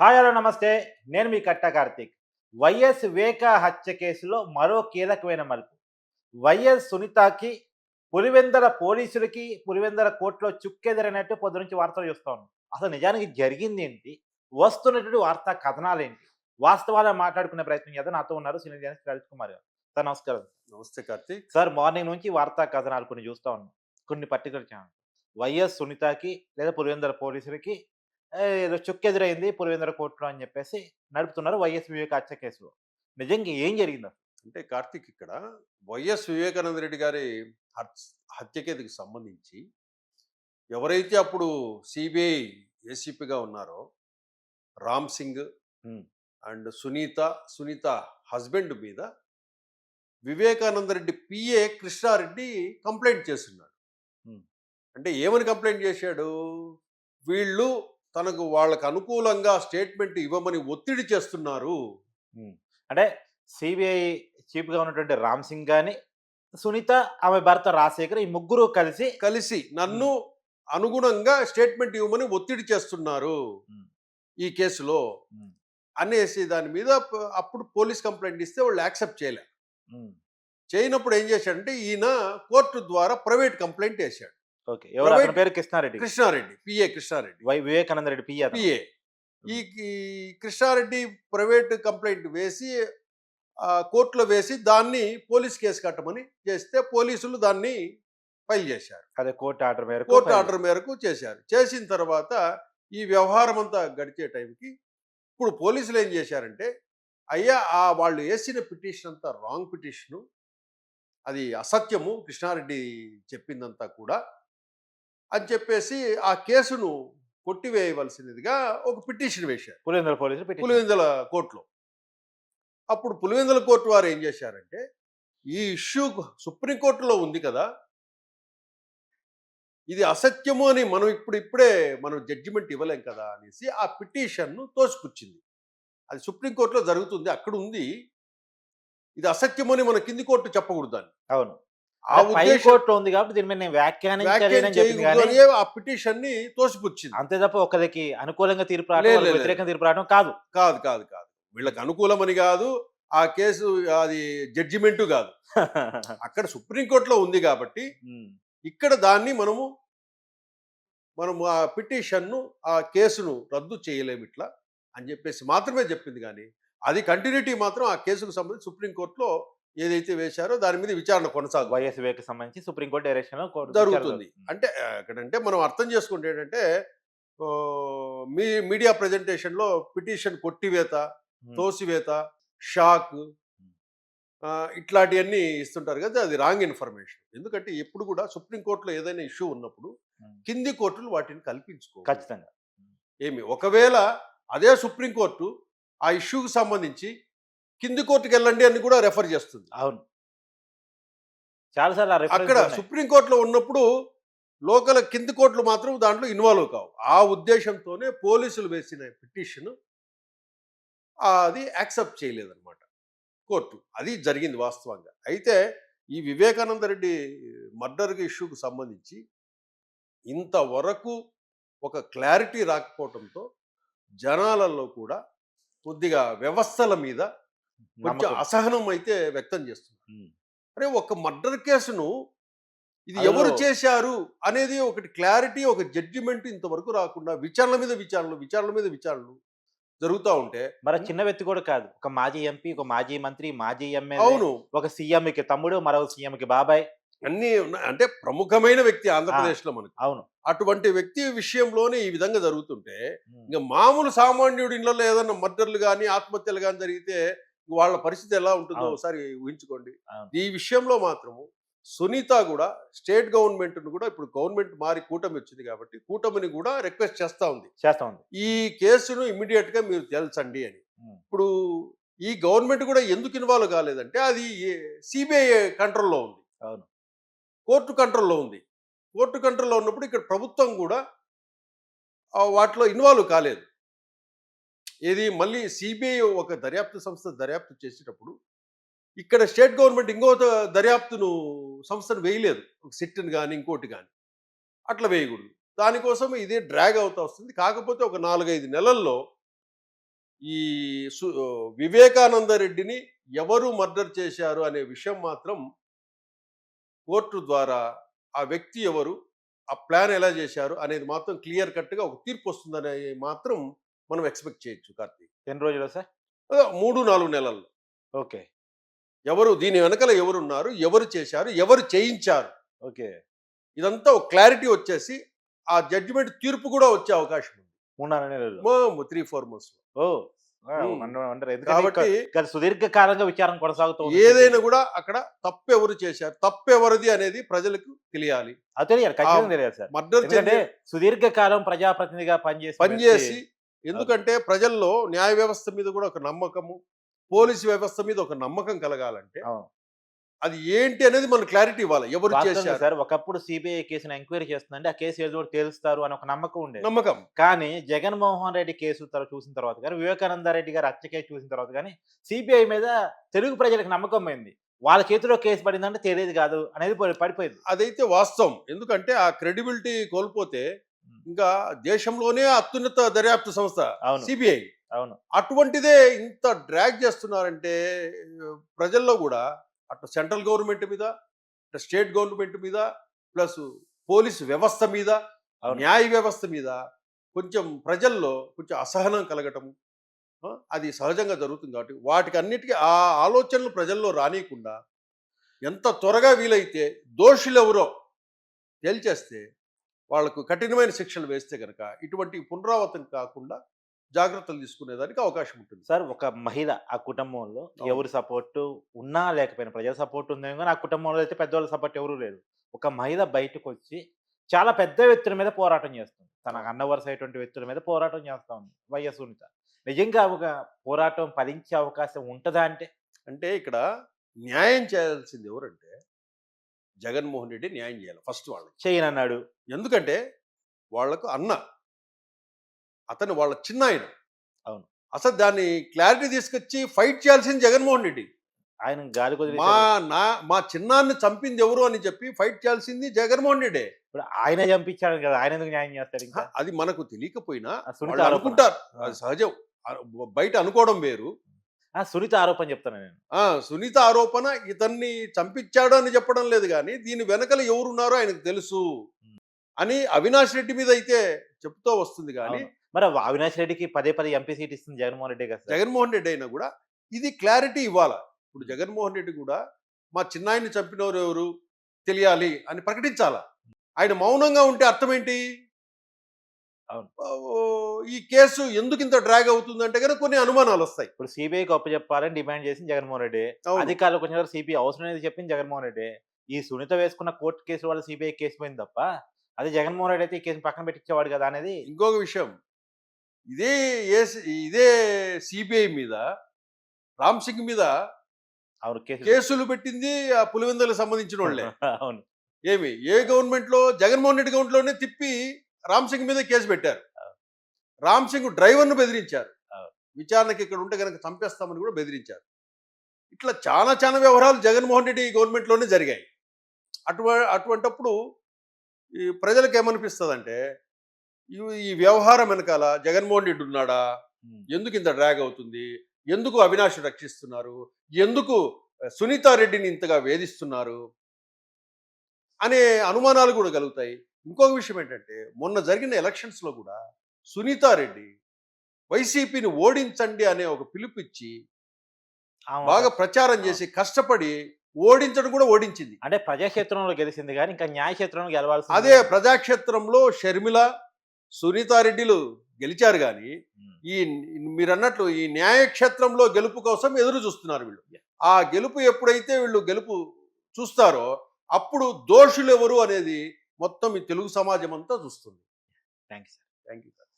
Hi hello నమస్తే. నేను మీ కట్టా Karthik. YS వివేక హత్య కేసులో మరో కీలకమైన మలుపు. వైఎస్ సునీతకి, పులివెందుల పోలీసులకి, పులివెందుల కోర్టులో చుక్కెదురైనట్టు పొద్దునుంచి వార్తలు చూస్తా ఉన్నాం. అసలు నిజానికి జరిగిందేంటి? వస్తున్నటువంటి వార్తా కథనాలేంటి? వాస్తవాలను మాట్లాడుకునే ప్రయత్నం చేద్దాం. నాతో ఉన్నారు సీనియర్ జర్నలిస్ట్ లలిత్ కుమార్ గారు. సార్ నమస్కారం. నమస్తే కార్తీక్. సార్ మార్నింగ్ నుంచి వార్తా కథనాలు కొన్ని చూస్తా ఉన్నాం. కొన్ని పర్టిక్యులర్ ఛానెల్. వైఎస్ సునీతకి లేదా పులివెందుల పోలీసులకి ఏదో చుక్కెదురైంది పులివెందుల కోర్టులో అని చెప్పేసి నడుపుతున్నారు వైఎస్ వివేక హత్య కేసులో. నిజంగా ఏం జరిగిందసలు? అంటే కార్తీక్ ఇక్కడ వైఎస్ వివేకానంద రెడ్డి గారి హత్ హత్యకేదికి సంబంధించి ఎవరైతే అప్పుడు సిబిఐ ఏసీపీగా ఉన్నారో రామ్ సింగ్ హ్మ్. అండ్ సునీత హస్బెండ్ మీద వివేకానంద రెడ్డి పిఏ కృష్ణారెడ్డి కంప్లైంట్ చేస్తున్నాడు. హ్మ్. అంటే ఏమని కంప్లైంట్ చేశాడు? వీళ్ళు వాళ్ళకు అనుకూలంగా స్టేట్మెంట్ ఇవ్వమని ఒత్తిడి చేస్తున్నారు. హ్మ్. అంటే సీబీఐ చీఫ్‌గా ఉన్నటువంటి 'రామ్ సింగ్' గాని, సునీత, ఆమె భర్త 'రాజశేఖర్' ఈ ముగ్గురు కలిసి కలిసి హ్మ్. నన్ను అనుగుణంగా స్టేట్మెంట్ ఇవ్వమని ఒత్తిడి చేస్తున్నారు హ్మ్. ఈ కేసులో హ్మ్. అనేసి దాని మీద అప్పుడు పోలీస్ కంప్లైంట్ ఇస్తే వాళ్ళు యాక్సెప్ట్ చేయలే. హ్మ్. చేయనప్పుడు ఏం చేశాడంటే ఈయన కోర్టు ద్వారా ప్రైవేట్ కంప్లైంట్ వేశాడు. ఓకే. ఎవరు అతని ప్రైవేట్ పేరు కృష్ణారెడ్డి. కృష్ణారెడ్డి, పిఏ కృష్ణారెడ్డి, వివేకానంద రెడ్డి పిఏ అతను. పిఏ. ఈ హ్మ్. ఈ కృష్ణారెడ్డి ప్రైవేట్ కంప్లైంట్ వేసి కోర్టులో వేసి దాన్ని పోలీస్ కేసు కట్టమని చేస్తే పోలీసులు దాన్ని ఫైల్ చేశారు. అదే కోర్ట్ ఆర్డర్ మేరకు కోర్టు ఫైల్ ఆర్డర్ మేరకు చేశారు. చేసిన తర్వాత ఈ వ్యవహారం అంతా గడిచే టైంకి ఇప్పుడు పోలీసులు ఏం చేశారంటే, అయ్యా వాళ్ళు ఏసిన పిటిషన్ అంతా రాంగ్ పిటిషను. అది అసత్యము కృష్ణారెడ్డి చెప్పిందంతా కూడా అని చెప్పేసి ఆ కేసును కొట్టివేయవలసినదిగా ఒక పిటిషన్ వేశారు పులివెందుల పోలీసులు పిటిషన్. పులివెందుల కోర్టులో. అప్పుడు పులివెందుల కోర్టు వారు ఏం చేశారంటే, ఈ ఇష్యూ సుప్రీంకోర్టులో ఉంది కదా, ఇది అసత్యము అని ఇప్పుడే మనం జడ్జిమెంట్ ఇవ్వలేం కదా అనేసి ఆ పిటిషన్ను తోసిపుచ్చింది. అది సుప్రీంకోర్టులో జరుగుతుంది, అక్కడ ఉంది. ఇది అసత్యమని మన కింది కోర్టు చెప్పకూడదని అవును. ఆ అంటే పై ఉద్దేశం కోర్ట్‌లో ఉంది కాబట్టి దీని మీద నేను వ్యాఖ్యానం వ్యాఖ్యానించలేనని చెప్పింది చేయకూడదు గానీ, అని ఆ పిటిషన్‌ని తోసిపుచ్చింది. అంతే తప్ప ఒకళ్ళకి అనుకూలంగా తీర్పు రావటం, లేదు వాళ్ళకి లేదు లేదు. వ్యతిరేకంగా తీర్పు రావటం కాదు. కాదు కాదు కాదు. వీళ్ళకి అనుకూలమని కాదు. ఆ కేసు అది జడ్జిమెంటు కాదు. అక్కడ సుప్రీంకోర్టులో ఉంది కాబట్టి హ్మ్. ఇక్కడ దాన్ని మనము ఆ పిటిషన్‌ను, ఆ కేసును రద్దు చేయలేము ఇట్లా అని చెప్పేసి మాత్రమే చెప్పింది గానీ, అది కంటిన్యూటీ మాత్రం ఆ కేసుకు సంబంధించి సుప్రీంకోర్టులో ఏదైతే వేశారో దాని మీద విచారణ కొనసాగుతుంది. వైఎస్ వివేక్‌కి సంబంధించి సుప్రీం కోర్ట్ డైరెక్షన్‌లో విచారణ జరుగుతుంది. జరుగుతుంది. అంటే ఎక్కడంటే మనం అర్థం చేసుకుంటే ఏంటంటే మీడియా ప్రెజెంటేషన్‌లో పిటిషన్ కొట్టివేత, హ్మ్. తోసివేత, షాక్ హ్మ్. ఇట్లాంటియన్నీ ఇస్తుంటారు కదా! అది రాంగ్ ఇన్ఫర్మేషన్. ఎందుకంటే ఎప్పుడు కూడా సుప్రీం కోర్ట్‌లో ఏదైనా ఇష్యూ ఉన్నప్పుడు హ్మ్. కింది కోర్టులు వాటిని కల్పించుకోవు. ఖచ్చితంగా. హ్మ్. ఒకవేళ అదే సుప్రీం కోర్టు ఆ ఇష్యూకి సంబంధించి కింది కోర్టుకెళ్ళండి అని కూడా రెఫర్ చేస్తుంది. అవును. చాలా సార్లు ఆ అక్కడ రిఫరెన్స్‌లున్నాయి. సుప్రీం కోర్టులో ఉన్నప్పుడు లోకల్ కింది కోర్టులు మాత్రం దాంట్లో ఇన్వాల్వ్ కావు. ఆ ఉద్దేశంతోనే పోలీసులు వేసిన పిటిషన్ అది యాక్సెప్ట్ చేయలేదన్నమాట కోర్టు. అది జరిగింది వాస్తవంగా. అయితే ఈ వివేకానంద రెడ్డి మర్డర్ ఇష్యూకి సంబంధించి ఇంతవరకు ఒక క్లారిటీ రాకపోవటంతో జనాలలో కూడా కొద్దిగా వ్యవస్థల మీద కొంచెం నమ్మకం. అసహనం అయితే వ్యక్తం చేస్తున్నారు. హ్మ్. అరే ఒక మర్డర్ కేసును ఇది అందులో ఎవరు చేశారు అనేది ఒకటి క్లారిటీ, ఒక జడ్జిమెంట్ ఇంతవరకు రాకుండా విచారణ మీద విచారణలు, విచారణల మీద విచారణలు జరుగుతా ఉంటే మరి ఇం చిన్న వ్యక్తి కూడా కాదు. ఒక మాజీ ఎంపీ, ఒక మాజీ మంత్రి, మాజీ ఎమ్మెల్యే, అవును. ఒక సీఎంకి తమ్ముడు, మరో సీఎంకి బాబాయ్. అన్నీ ఉన్నాయి. అంటే ప్రముఖమైన వ్యక్తి ఆ! ఆంధ్రప్రదేశ్‌లో మనకు. అవును. అటువంటి వ్యక్తి విషయంలోనే ఈ విధంగా జరుగుతుంటే, హ్మ్. ఇంక మామూలు సామాన్యుడి ఇళ్లలో ఏదన్నా మర్డర్‌లు గాని, ఆత్మహత్యలు గాని జరిగితే వాళ్ళ పరిస్థితి ఎలా ఉంటుందో అవును. ఒకసారి ఊహించుకోండి. అవును. ఈ విషయంలో మాత్రము సునీత గూడా స్టేట్ గవర్నమెంట్‌ని గూడా ఇప్పుడు గవర్నమెంట్ మారి కూటమి వచ్చింది కాబట్టి, కూటమిని గూడా రిక్వెస్ట్ చేస్తా ఉంది. చేస్తా ఉంది. ఈ హ్మ్. కేసును ఇమ్మీడియేట్‌గా మీరు తేల్చండి అని. హ్మ్. ఇప్పుడు ఈ గవర్నమెంట్ గూడా ఎందుకు ఇన్వాల్వ్ కాలేదంటే అది సీబీఐ కంట్రోల్‌లో ఉంది. అవును. కోర్టు కంట్రోల్‌లో ఉంది. కోర్టు కంట్రోల్‌లో ఉన్నప్పుడు ఇక్కడ ప్రభుత్వం గూడా వాటిలో ఇన్వాల్వ్ కాలేదు. ఏది మళ్ళీ సీబీఐ ఒక దర్యాప్తు సంస్థ దర్యాప్తు చేసేటప్పుడు, ఇక్కడ స్టేట్ గవర్నమెంట్ ఇంకో దర్యాప్తును సంస్థను వేయలేదు. ఒక సిట్‌ని గాని, ఇంకోటి గాని. అట్లా వేయకూడదు. దానికోసం ఇదే డ్రాగ్ అవుతా వస్తుంది. కాకపోతే ఒక 4, 5 నెలల్లో ఈ వివేకానంద రెడ్డిని ఎవరు మర్డర్ చేశారు అనే విషయం మాత్రం కోర్టు ద్వారా ఆ వ్యక్తి ఎవరు, ఆ ప్లాన్ ఎలా చేశారు అనేది మాత్రం క్లియర్ కట్గా ఒక తీర్పు వస్తుందనే మాత్రం మనం ఎక్స్పెక్ట్ చేయొచ్చు కార్తీక్. ఎన్ని రోజులు సార్? 3-4 నెలల్లో ఓకే. ఎవరు దీని వెనకాల ఎవరున్నారు, ఎవరు చేశారు, ఎవరు చేయించారు, ఓకే. ఇదంతా ఒక క్లారిటీ వచ్చేసి ఆ జడ్జిమెంట్ తీర్పు కూడా వచ్చే అవకాశం ఉంది 3-4 నెలలు. 3-4 months. ఓ ఉమ్. ఎందుకంటే కాబట్టి గత సుదీర్ఘకాలంగా విచారణ కొనసాగుతూ ఉంది. ఏదైనా కూడా అక్కడ తప్పు ఎవరు చేశారు, తప్పు ఎవరిది అనేది ప్రజలకు తెలియాలి. అది తెలియాలి, ఖచ్చితంగా తెలియాలి సార్. మర్డర్ ఎందుకంటే సుదీర్ఘకాలం ప్రజాప్రతినిధిగా పనిచేసి ఎందుకంటే ప్రజల్లో న్యాయ వ్యవస్థ మీద కూడా ఒక నమ్మకము, పోలీసు వ్యవస్థ మీద ఒక నమ్మకం కలగాలంటే అవును. అది ఏంటి అనేది మనకు క్లారిటీ ఇవ్వాలి. ఎవరు వాస్తవంగా చేశారు సార్, ఒకప్పుడు సిబిఐ కేసును ఎంక్వైరీ చేస్తుందంటే ఆ కేసు ఏదో ఒకటి తేలుస్తారు అని ఒక నమ్మకం ఉండేది. నమ్మకం. కానీ జగన్మోహన్ రెడ్డి కేసు చూసిన తర్వాత కానీ, వివేకానంద రెడ్డి గారి హత్య కేసు చూసిన తర్వాత కానీ సిబిఐ మీద తెలుగు ప్రజలకు నమ్మకం పోయింది. వాళ్ళ చేతిలో కేసు పడిందంటే తెలియదు కాదు అనేది పడిపోయింది. అదైతే వాస్తవం. ఎందుకంటే ఆ క్రెడిబిలిటీ కోల్పోతే ఇంకా దేశంలోనే అత్యున్నత దర్యాప్తు సంస్థ అవును. సిబిఐ. అవును. అటువంటిదే ఇంత డ్రాగ్ చేస్తున్నారంటే ప్రజల్లో కూడా అటు సెంట్రల్ గవర్నమెంట్ మీద, అటు స్టేట్ గవర్నమెంట్ మీద, ప్లస్ పోలీసు వ్యవస్థ మీద, అవును. న్యాయ వ్యవస్థ మీద కొంచెం ప్రజల్లో కొంచెం అసహనం కలగటం అది సహజంగా జరుగుతుంది. కాబట్టి వాటికి అన్నిటికీ ఆ ఆలోచనలు ప్రజల్లో రానియకుండా ఎంత త్వరగా వీలైతే దోషులు ఎవరో తేల్చేస్తే వాళ్లకు కఠినమైన శిక్షలు వేస్తే కనుక ఇటువంటి పునరావృతం కాకుండా జాగ్రత్తలు తీసుకునేదానికి అవకాశం ఉంటుంది. సార్, ఒక మహిళ ఆ కుటుంబంలో ఎవరు సపోర్టు ఉన్నా లేకపోయినా, ప్రజల సపోర్ట్ ఉందేమో కానీ ఆ కుటుంబంలో అయితే పెద్దవాళ్ళ సపోర్ట్ ఎవరూ లేదు. ఒక మహిళ బయటకు వచ్చి చాలా పెద్ద వ్యక్తుల మీద పోరాటం చేస్తుంది. తన అన్న వరుస అటువంటి వ్యక్తుల మీద పోరాటం చేస్తా ఉంది వైఎస్ సునీత. నిజంగా ఒక పోరాటం ఫలించే అవకాశం ఉంటుందా అంటే ఇక్కడ న్యాయం చేయాల్సింది ఎవరంటే జగన్మోహన్ రెడ్డి న్యాయం చేయాలి ఫస్ట్ వాళ్ళకి. చేయనన్నాడు. ఎందుకంటే వాళ్లకు అన్న, అతను వాళ్ళ చిన్న ఆయన. అవును. అసలు దాన్ని క్లారిటీ తీసుకొచ్చి ఫైట్ చేయాల్సింది జగన్మోహన్ రెడ్డి. ఆయన గాలి కొద్ది మా చిన్నాన్ని చంపింది ఎవరు అని చెప్పి ఫైట్ చేయాల్సింది జగన్మోహన్ రెడ్డి. ఇప్పుడు ఆయనే చంపించాడు కదా, ఆయన ఎందుకు న్యాయం చేస్తాడు? ఇంకా అది మనకు తెలియకపోయినా సునీత వాళ్ళు ఆరోపణ. అనుకుంటారు, అది సహజం. బయట అనుకోవడం వేరు. సునీత ఆరోపణ చెప్తాను నేను. సునీత ఆరోపణ ఇతన్ని చంపించాడు అని చెప్పడం లేదు, కానీ దీని వెనకల ఎవరున్నారో ఆయనకు తెలుసు అని అవినాష్ రెడ్డి మీద అయితే చెప్తూ వస్తుంది. కానీ మరి అవినాష్ రెడ్డికి పదే ఎంపీ సీట్ ఇస్తుంది జగన్మోహన్ రెడ్డి కదా. జగన్మోహన్ రెడ్డి అయినా కూడా ఇది క్లారిటీ ఇవ్వాలా. ఇప్పుడు జగన్మోహన్ రెడ్డి కూడా మా చిన్నాయన్ని చంపినవారు ఎవరు తెలియాలి అని ప్రకటించాలా. ఆయన మౌనంగా ఉంటే అర్థం ఏంటి? ఈ కేసు ఎందుకు ఇంత డ్రాగ్ అవుతుందంటే కనుక కొన్ని అనుమానాలు వస్తాయి. ఇప్పుడు సిబిఐకి అప్పచెప్పాలని డిమాండ్ చేసింది జగన్మోహన్ రెడ్డి. అధికారులకు వచ్చిన సిబిఐ అవసరం అనేది చెప్పింది జగన్మోహన్ రెడ్డి. ఈ సునీత వేసుకున్న కోర్టు కేసు వల్ల సిబిఐ కేసు పోయింది తప్ప అది జగన్మోహన్ రెడ్డి అయితే ఈ కేసు పక్కన పెట్టించేవాడు కదా అనేది ఇంకొక విషయం. ఇదే సిబిఐ మీద రామ్ సింగ్ మీద కేసులు పెట్టింది ఆ పులివెందులకు సంబంధించిన వాళ్ళే. అవును. ఏ గవర్నమెంట్ లో? జగన్మోహన్ రెడ్డి గవర్నమెంట్ లోనే తిప్పి రామ్ సింగ్ మీద కేసు పెట్టారు. రామ్ సింగ్ డ్రైవర్ను బెదిరించారు. విచారణకి ఇక్కడ ఉంటే కనుక చంపేస్తామని కూడా బెదిరించారు. ఇట్లా చాలా వ్యవహారాలు జగన్మోహన్ రెడ్డి గవర్నమెంట్ లోనే జరిగాయి. అటువంటప్పుడు ఈ ప్రజలకు ఏమనిపిస్తుంది అంటే ఈ వ్యవహారం వెనకాల జగన్మోహన్ రెడ్డి ఉన్నాడా? ఎందుకు ఇంత డ్రాగ్ అవుతుంది? ఎందుకు అవినాష్ రక్షిస్తున్నారు? ఎందుకు సునీతారెడ్డిని ఇంతగా వేధిస్తున్నారు అనే అనుమానాలు కూడా కలుగుతాయి. ఇంకొక విషయం ఏంటంటే మొన్న జరిగిన ఎలక్షన్స్ లో కూడా సునీతారెడ్డి వైసీపీని ఓడించండి అనే ఒక పిలుపిచ్చి బాగా ప్రచారం చేసి కష్టపడి ఓడించడం కూడా ఓడించింది. అంటే ప్రజాక్షేత్రంలో గెలిచింది కానీ ఇంకా న్యాయక్షేత్రంలో గెలవాల్సి. అదే ప్రజాక్షేత్రంలో షర్మిల, సునీతారెడ్డిలు గెలిచారు. కానీ మీరు అన్నట్లు ఈ న్యాయక్షేత్రంలో గెలుపు కోసం ఎదురు చూస్తున్నారు వీళ్ళు. ఆ గెలుపు ఎప్పుడైతే వీళ్ళు గెలుపు చూస్తారో అప్పుడు దోషులు ఎవరు అనేది మొత్తం ఈ తెలుగు సమాజం అంతా చూస్తుంది. Thank you sir.